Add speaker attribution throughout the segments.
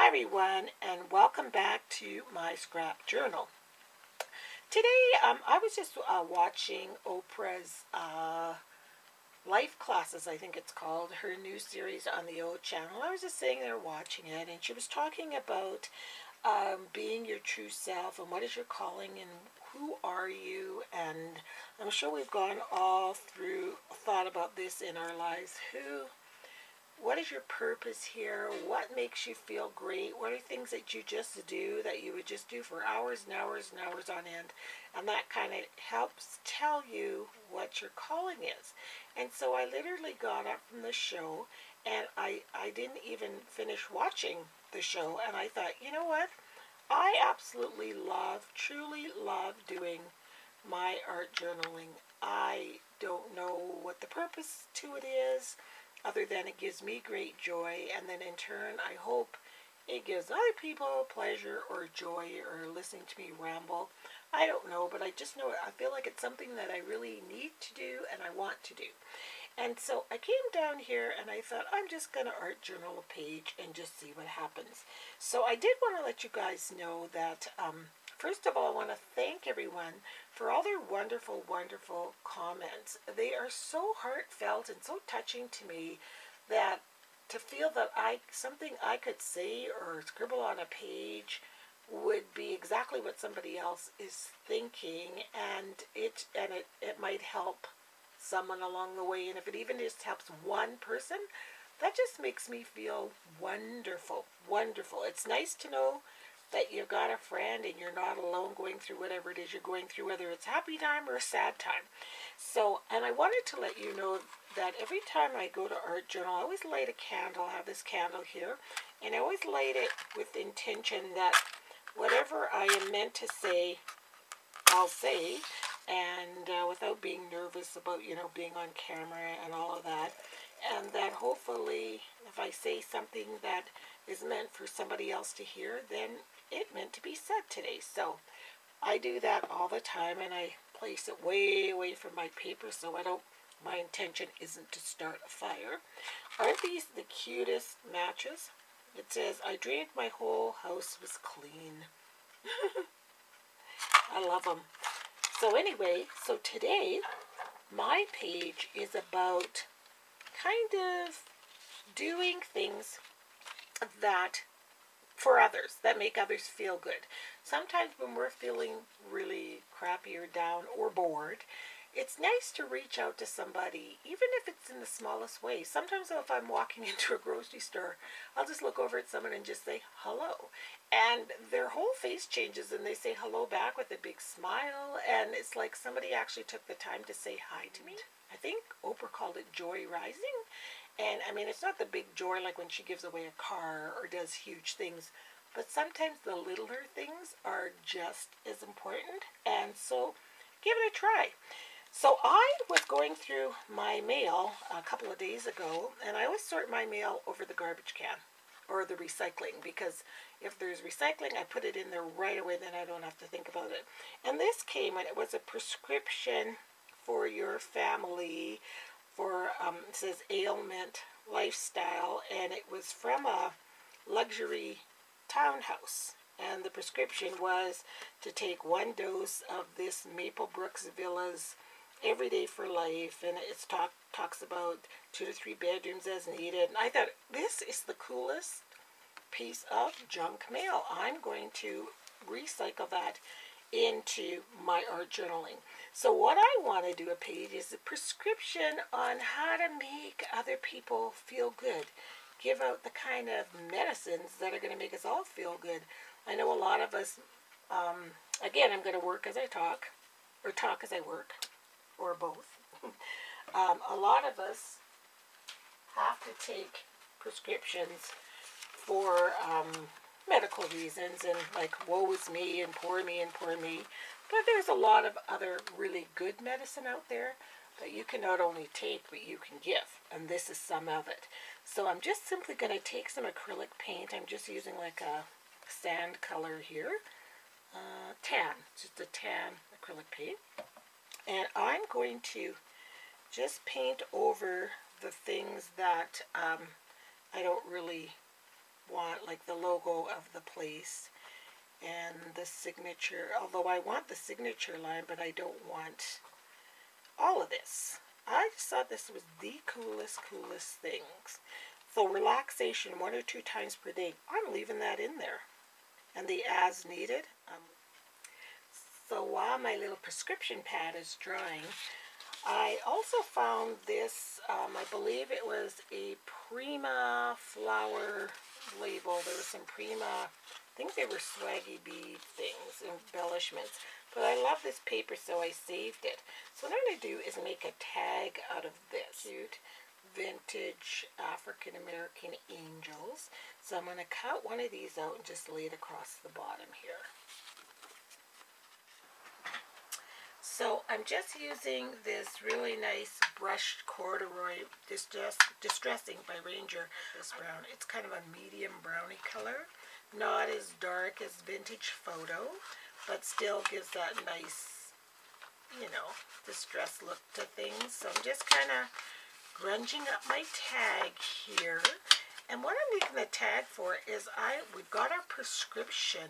Speaker 1: Hi everyone, and welcome back to my scrap journal. Today I was just watching Oprah's Life Classes, I think it's called, her new series on the O channel. I was just sitting there watching it, and she was talking about being your true self and what is your calling and who are you. And I'm sure we've gone all through, thought about this in our lives. What is your purpose here? What makes you feel great? What are things that you just do that you would just do for hours and hours and hours on end? And that kind of helps tell you what your calling is. And so I literally got up from the show, and I didn't even finish watching the show, and I thought, you know what? I absolutely love, truly love doing my art journaling. I don't know what the purpose to it is, other than it gives me great joy, and then in turn I hope it gives other people pleasure or joy or listening to me ramble. I don't know, but I just know I feel like it's something that I really need to do and I want to do. And so I came down here and I thought I'm just going to art journal a page and just see what happens. So I did want to let you guys know that first of all, I want to thank everyone for all their wonderful, wonderful comments. They are so heartfelt and so touching to me that to feel that something I could say or scribble on a page would be exactly what somebody else is thinking, and it might help someone along the way. And if it even just helps one person, that just makes me feel wonderful, wonderful. It's nice to know that you've got a friend and you're not alone going through whatever it is you're going through, whether it's happy time or a sad time. So, and I wanted to let you know that every time I go to art journal, I always light a candle. I have this candle here, and I always light it with the intention that whatever I am meant to say, I'll say, and without being nervous about, being on camera and all of that. And that hopefully, if I say something that is meant for somebody else to hear, then it meant to be said today. So I do that all the time, and I place it way away from my paper so my intention isn't to start a fire. Aren't these the cutest matches? It says, I dreamed my whole house was clean. I love them. So anyway, so today my page is about kind of doing things that for others, that make others feel good. Sometimes when we're feeling really crappy or down or bored, it's nice to reach out to somebody, even if it's in the smallest way. Sometimes if I'm walking into a grocery store, I'll just look over at someone and just say hello. And their whole face changes and they say hello back with a big smile. And it's like somebody actually took the time to say hi to me. I think Oprah called it joy rising. And I mean, it's not the big joy like when she gives away a car or does huge things, but sometimes the littler things are just as important. And so give it a try. So I was going through my mail a couple of days ago, and I always sort my mail over the garbage can or the recycling, because if there's recycling, I put it in there right away, then I don't have to think about it. And this came, and it was a prescription for your family for, it says ailment lifestyle, and it was from a luxury townhouse. And the prescription was to take 1 dose of this Maple Brooks Villas every day for life, and it talks about 2 to 3 bedrooms as needed. And I thought, this is the coolest piece of junk mail. I'm going to recycle that into my art journaling. So what I want to do a page is a prescription on how to make other people feel good. Give out the kind of medicines that are going to make us all feel good. I know a lot of us, again, I'm going to work as I talk, or talk as I work, or both. A lot of us have to take prescriptions for medical reasons, and like, woe is me and poor me and poor me. But there's a lot of other really good medicine out there that you can not only take, but you can give. And this is some of it. So I'm just simply going to take some acrylic paint. I'm just using like a sand color here. Tan, just a tan acrylic paint. And I'm going to just paint over the things that I don't really want like the logo of the place and the signature, although I want the signature line, but I don't want all of this. I just thought this was the coolest things. So relaxation 1 or 2 times per day. I'm leaving that in there. And the as needed. So while my little prescription pad is drying, I also found this, I believe it was a Prima flower label. There was some Prima, I think they were swaggy bead things, embellishments. But I love this paper, so I saved it. So what I'm going to do is make a tag out of this. Cute vintage African American angels. So I'm going to cut one of these out and just lay it across the bottom here. So I'm just using this really nice brushed corduroy Distressing by Ranger. This brown, it's kind of a medium browny color. Not as dark as Vintage Photo, but still gives that nice, you know, distressed look to things. So I'm just kind of grunging up my tag here. And what I'm making the tag for is we've got our prescription,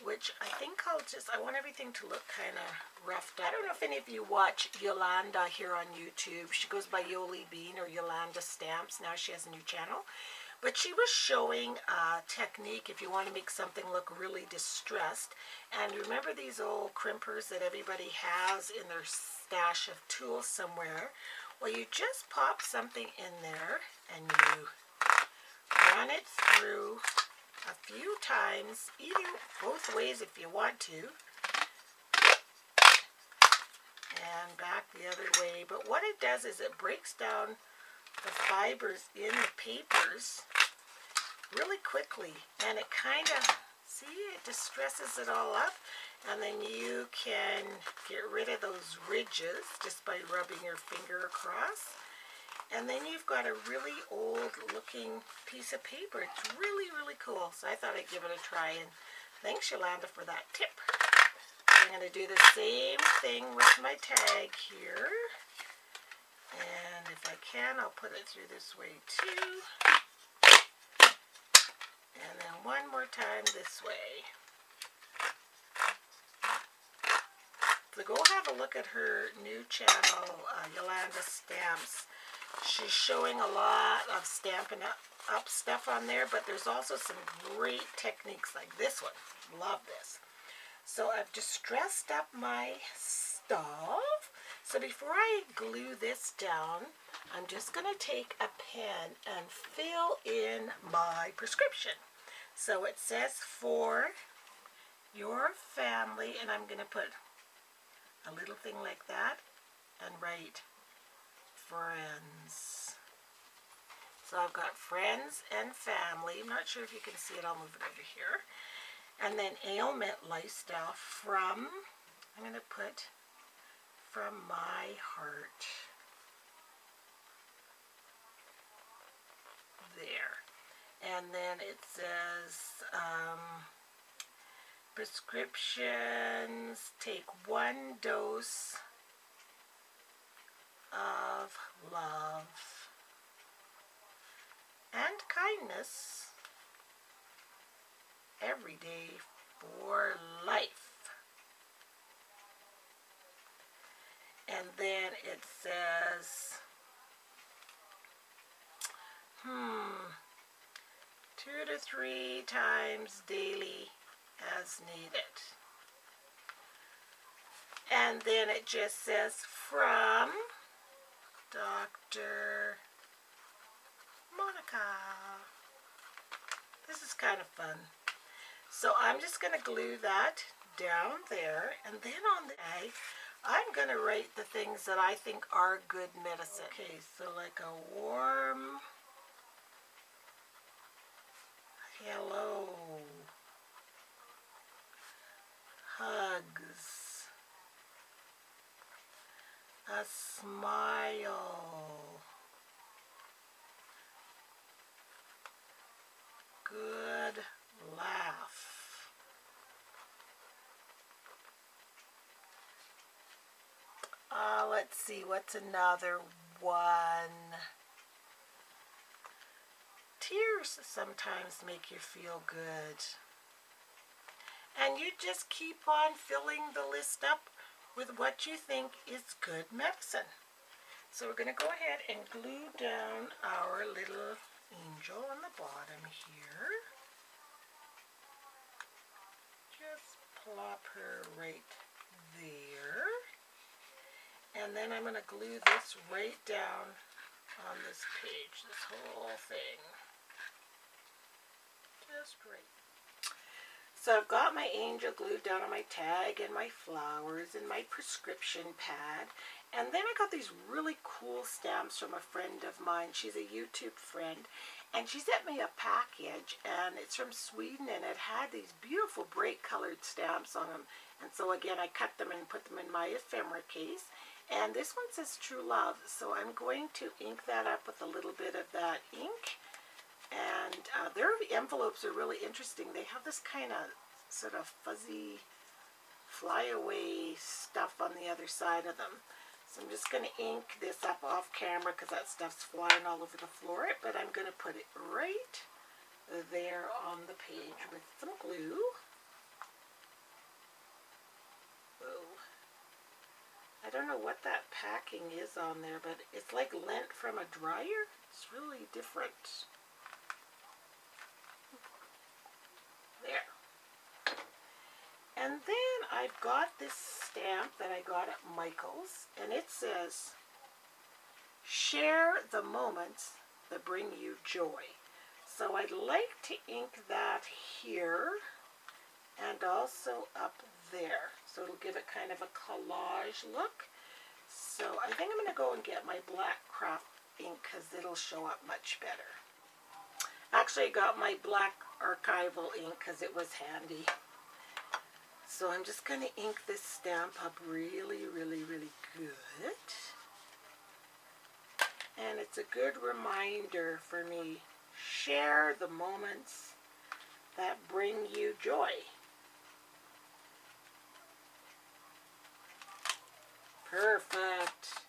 Speaker 1: which I think I want everything to look kind of roughed up. I don't know if any of you watch Yolanda here on YouTube. She goes by Yoli Bean or Yolanda Stamps. Now she has a new channel. But she was showing a technique if you want to make something look really distressed. And remember these old crimpers that everybody has in their stash of tools somewhere? Well, you just pop something in there and you run it through a few times, either both ways if you want to, and back the other way. But what it does is it breaks down the fibers in the papers really quickly, and it kind of, see, it distresses it all up, and then you can get rid of those ridges just by rubbing your finger across. And then you've got a really old looking piece of paper. It's really cool. So I thought I'd give it a try, and thanks Yolanda for that tip. I'm going to do the same thing with my tag here. And if I can, I'll put it through this way too. And then one more time this way. So go have a look at her new channel, Yolanda Stamps. She's showing a lot of Stampin' Up stuff on there, but there's also some great techniques like this one. Love this. So I've distressed up my stuff. So before I glue this down, I'm just going to take a pen and fill in my prescription. So it says for your family, and I'm going to put a little thing like that and write friends. So I've got friends and family. I'm not sure if you can see it. I'll move it over here. And then ailment lifestyle from, I'm going to put from my heart. There. And then it says prescriptions, take 1 dose of love and kindness every day for life. And then it says 2 to 3 times daily as needed. And then it just says from Dr. Monica. This is kind of fun. So I'm just going to glue that down there, and then on the egg, I'm going to write the things that I think are good medicine. Okay, so like a warm hello, hugs, a smile, good laugh. Let's see, what's another one? Tear colors sometimes make you feel good. And you just keep on filling the list up with what you think is good medicine. So we're going to go ahead and glue down our little angel on the bottom here. Just plop her right there. And then I'm going to glue this right down on this page, this whole thing. Just right. So I've got my angel glued down on my tag and my flowers and my prescription pad. And then I got these really cool stamps from a friend of mine. She's a YouTube friend. And she sent me a package, and it's from Sweden, and it had these beautiful bright colored stamps on them. And so again, I cut them and put them in my ephemera case. And this one says True Love. So I'm going to ink that up with a little bit of that ink. And their envelopes are really interesting. They have this kind of sort of fuzzy flyaway stuff on the other side of them. So I'm just going to ink this up off camera because that stuff's flying all over the floor. But I'm going to put it right there on the page with some glue. Whoa. I don't know what that packing is on there, but it's like lint from a dryer. It's really different. There. And then I've got this stamp that I got at Michael's, and it says, share the moments that bring you joy. So I'd like to ink that here and also up there. So it'll give it kind of a collage look. So I think I'm going to go and get my black craft ink because it'll show up much better. Actually, I got my black archival ink because it was handy. So I'm just going to ink this stamp up really, really, really good. And it's a good reminder for me. Share the moments that bring you joy. Perfect.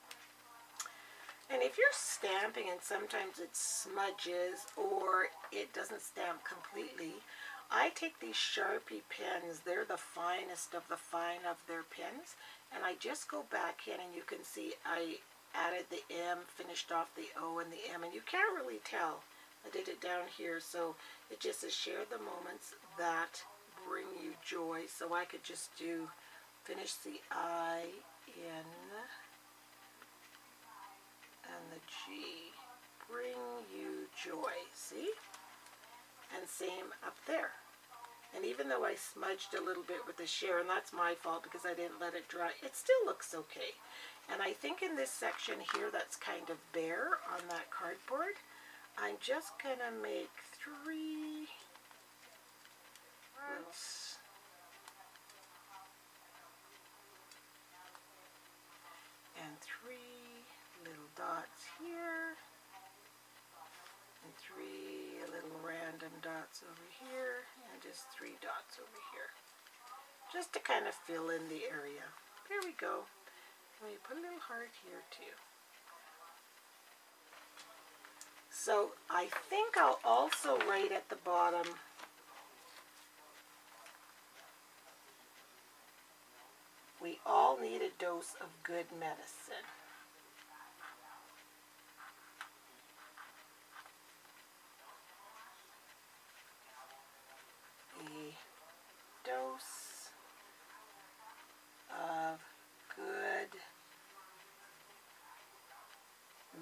Speaker 1: And if you're stamping and sometimes it smudges or it doesn't stamp completely, I take these Sharpie pens. They're the finest of the fine of their pens. And I just go back in and you can see I added the M, finished off the O and the M. And you can't really tell. I did it down here. So it just says share the moments that bring you joy. So I could just do finish the I in and the G. Bring you joy. See? And same up there. And even though I smudged a little bit with the share, and that's my fault because I didn't let it dry, it still looks okay. And I think in this section here that's kind of bare on that cardboard, I'm just going to make 3 oops, and 3 little dots here, and 3 little random dots over here, and just 3 dots over here. Just to kind of fill in the area. There we go. Let me put a little heart here too. So I think I'll also write at the bottom, we all need a dose of good medicine. A dose of good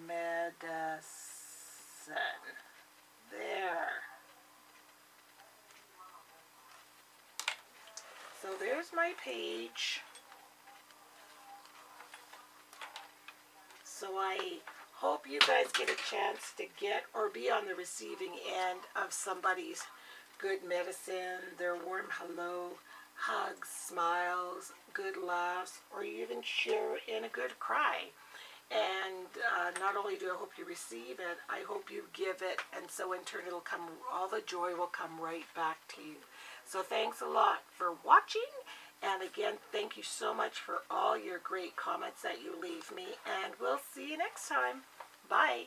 Speaker 1: medicine. There. So there's my page. So I hope you guys get a chance to get or be on the receiving end of somebody's good medicine, their warm hello, hugs, smiles, good laughs, or you even share in a good cry. And not only do I hope you receive it, I hope you give it, and so in turn it'll come, all the joy will come right back to you. So thanks a lot for watching, and again, thank you so much for all your great comments that you leave me, and we'll see you next time. Bye.